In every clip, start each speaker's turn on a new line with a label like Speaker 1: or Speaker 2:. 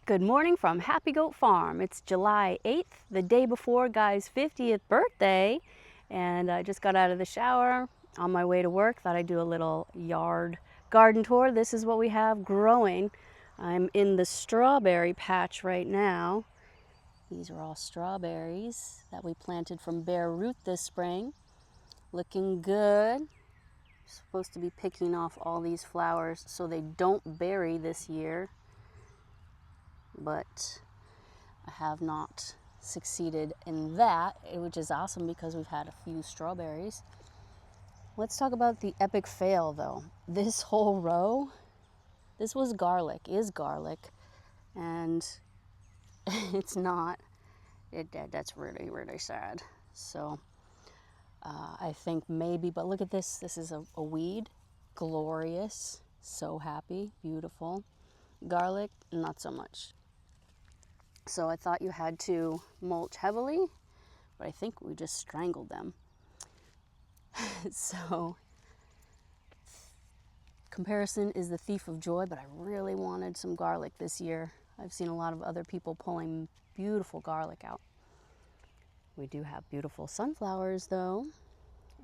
Speaker 1: Good morning from Happy Goat Farm. It's July 8th, the day before Guy's 50th birthday, and I just got out of the shower on my way to work. Thought I'd do a little yard garden tour. This is what we have growing. I'm in the strawberry patch right now. These are all strawberries that we planted from bare root this spring. Looking good. Supposed to be picking off all these flowers so they don't berry this year, but I have not succeeded in that, which is awesome because we've had a few strawberries. Let's talk about the epic fail though. This whole row, this was garlic, is garlic, and it's not. That's really, really sad. So I think maybe, but look at this. This is a weed. Glorious. So happy. Beautiful. Garlic, not so much. So I thought you had to mulch heavily, but I think we just strangled them. So comparison is the thief of joy, but I really wanted some garlic this year. I've seen a lot of other people pulling beautiful garlic out. We do have beautiful sunflowers though.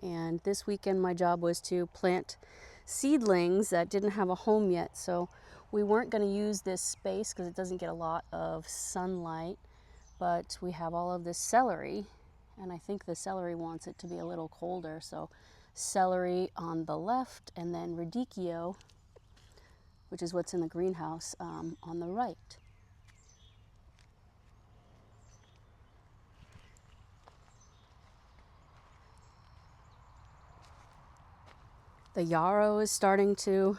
Speaker 1: And this weekend my job was to plant seedlings that didn't have a home yet. So we weren't going to use this space because it doesn't get a lot of sunlight, but we have all of this celery, and I think the celery wants it to be a little colder. So celery on the left, and then radicchio, which is what's in the greenhouse, on the right. The yarrow is starting to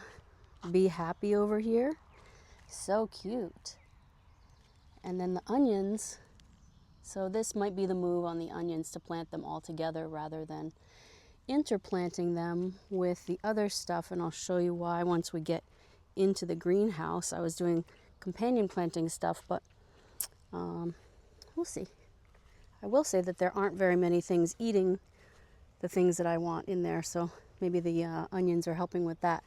Speaker 1: be happy over here. So cute. And then the onions. So this might be the move on the onions, to plant them all together rather than interplanting them with the other stuff. And I'll show you why once we get into the greenhouse. I was doing companion planting stuff, but we'll see. I will say that there aren't very many things eating the things that I want in there, so maybe the onions are helping with that.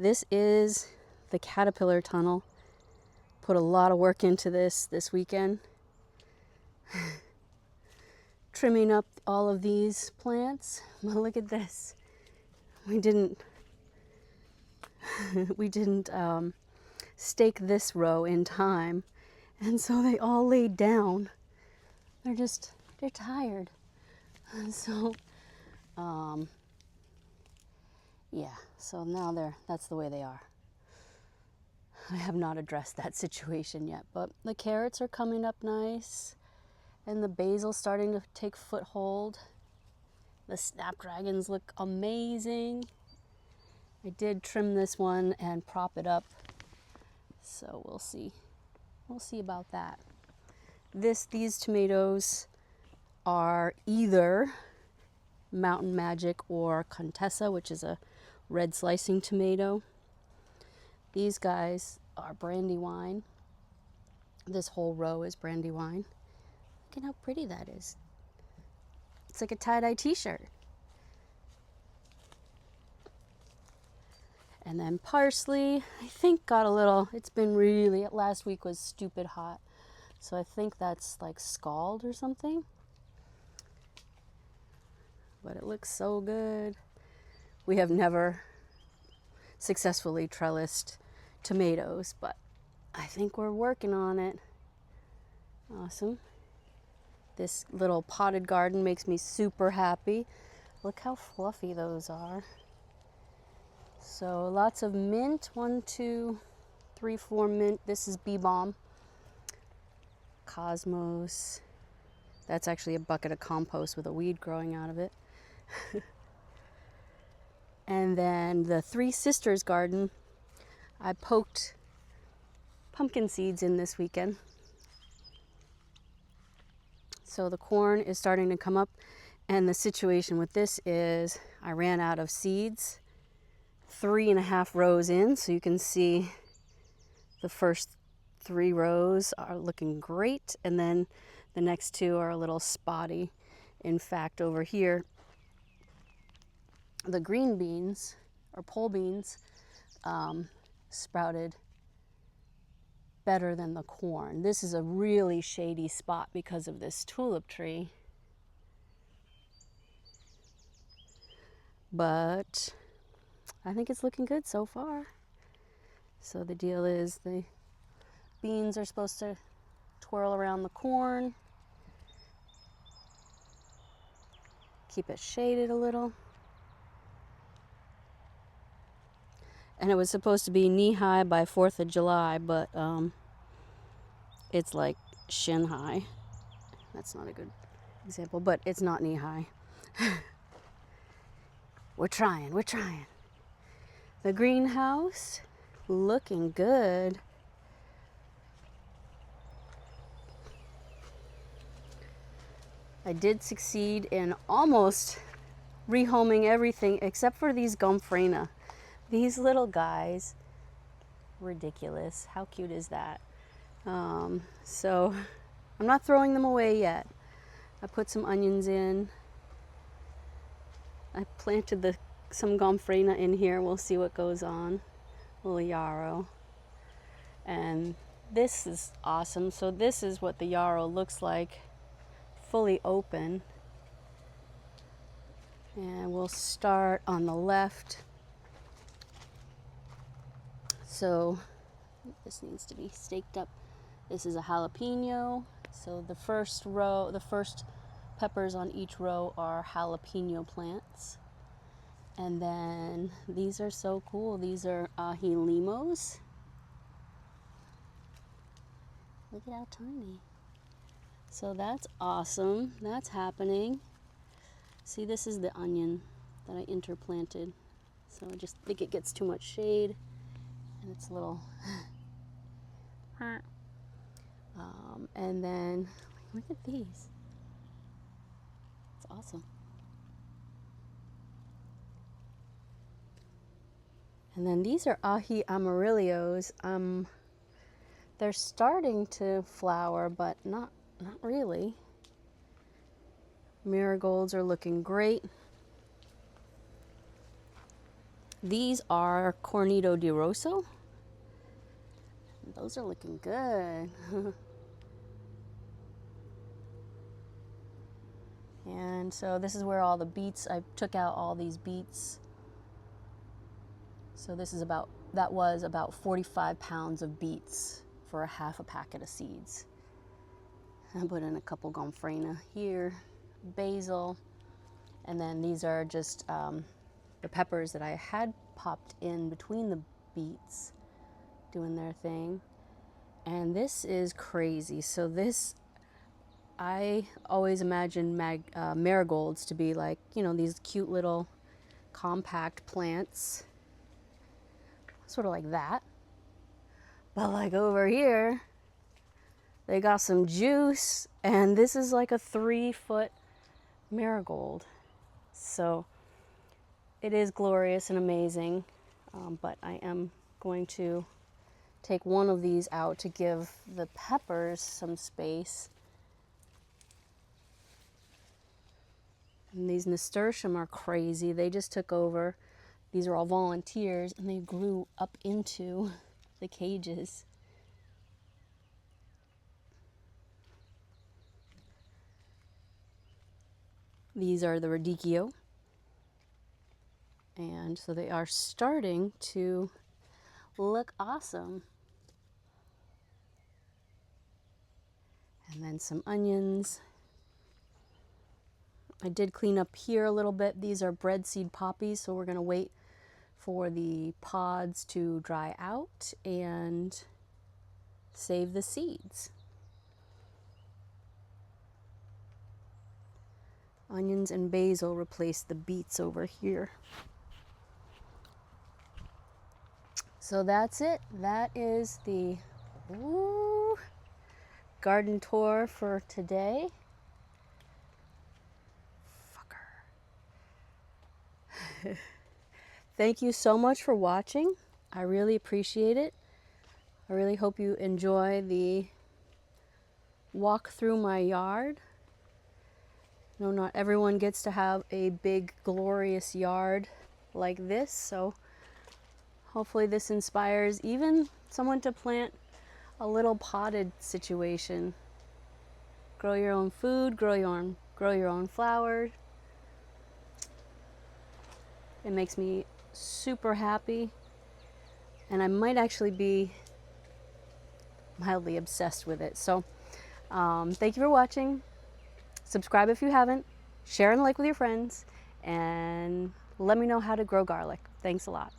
Speaker 1: This is the caterpillar tunnel. Put a lot of work into this weekend. Trimming up all of these plants. But look at this. We didn't stake this row in time, and so they all laid down. They're tired. And so yeah, so now that's the way they are. I have not addressed that situation yet, but the carrots are coming up nice, and the basil's starting to take foothold. The snapdragons look amazing. I did trim this one and prop it up, so we'll see. We'll see about that. These tomatoes are either Mountain Magic or Contessa, which is a red slicing tomato. These guys are Brandywine. This whole row is Brandywine. Look at how pretty that is. It's like a tie-dye t-shirt. And then parsley, I think got a little, it's been really, last week was stupid hot. So I think that's like scald or something. But it looks so good. We have never successfully trellised tomatoes, but I think we're working on it. Awesome. This little potted garden makes me super happy. Look how fluffy those are. So lots of mint. 1, 2, 3, 4 mint. This is bee balm. Cosmos. That's actually a bucket of compost with a weed growing out of it. And then the Three Sisters garden, I poked pumpkin seeds in this weekend. So the corn is starting to come up, and the situation with this is I ran out of seeds 3.5 rows in, so you can see the first 3 rows are looking great, and then the next 2 are a little spotty. In fact, over here, the green beans, or pole beans, sprouted better than the corn. This is a really shady spot because of this tulip tree. But I think it's looking good so far. So the deal is the beans are supposed to twirl around the corn. Keep it shaded a little. And it was supposed to be knee-high by 4th of July, but it's like shin-high. That's not a good example, but it's not knee-high. We're trying. The greenhouse, looking good. I did succeed in almost rehoming everything except for these Gomphrena. These little guys, ridiculous. How cute is that? So I'm not throwing them away yet. I put some onions in. I planted some Gomphrena in here. We'll see what goes on. A little yarrow. And this is awesome. So this is what the yarrow looks like, fully open. And we'll start on the left. So this needs to be staked up. This is a jalapeno. So the first row, the first peppers on each row are jalapeno plants. And then these are so cool. These are ají limos. Look at how tiny. So that's awesome. That's happening. See, this is the onion that I interplanted. So I just think it gets too much shade. And it's a little... and then, look at these. It's awesome. And then these are ají amarillos. They're starting to flower, but not really. Marigolds are looking great. These are Cornito di Rosso. Those are looking good. And so this is where all the beets, I took out all these beets. So this is that was about 45 pounds of beets for a half a packet of seeds. I put in a couple Gomphrena here, basil, and then these are just the peppers that I had popped in between the beets, doing their thing. And this is crazy. So this, I always imagined marigolds to be like, you know, these cute little compact plants, sort of like that. But like over here, they got some juice, and this is like a 3-foot marigold. So it is glorious and amazing, but I am going to take one of these out to give the peppers some space. And these nasturtium are crazy. They just took over. These are all volunteers, and they grew up into the cages. These are the radicchio. And so they are starting to look awesome. And then some onions. I did clean up here a little bit. These are breadseed poppies, so we're going to wait for the pods to dry out and save the seeds. Onions and basil replace the beets over here. So that's it. That is the garden tour for today. Fucker. Thank you so much for watching. I really appreciate it. I really hope you enjoy the walk through my yard. No, not everyone gets to have a big, glorious yard like this, so hopefully this inspires even someone to plant a little potted situation. Grow your own food, grow your own flowers. It makes me super happy, and I might actually be mildly obsessed with it. So thank you for watching. Subscribe if you haven't, share and like with your friends, and let me know how to grow garlic. Thanks a lot.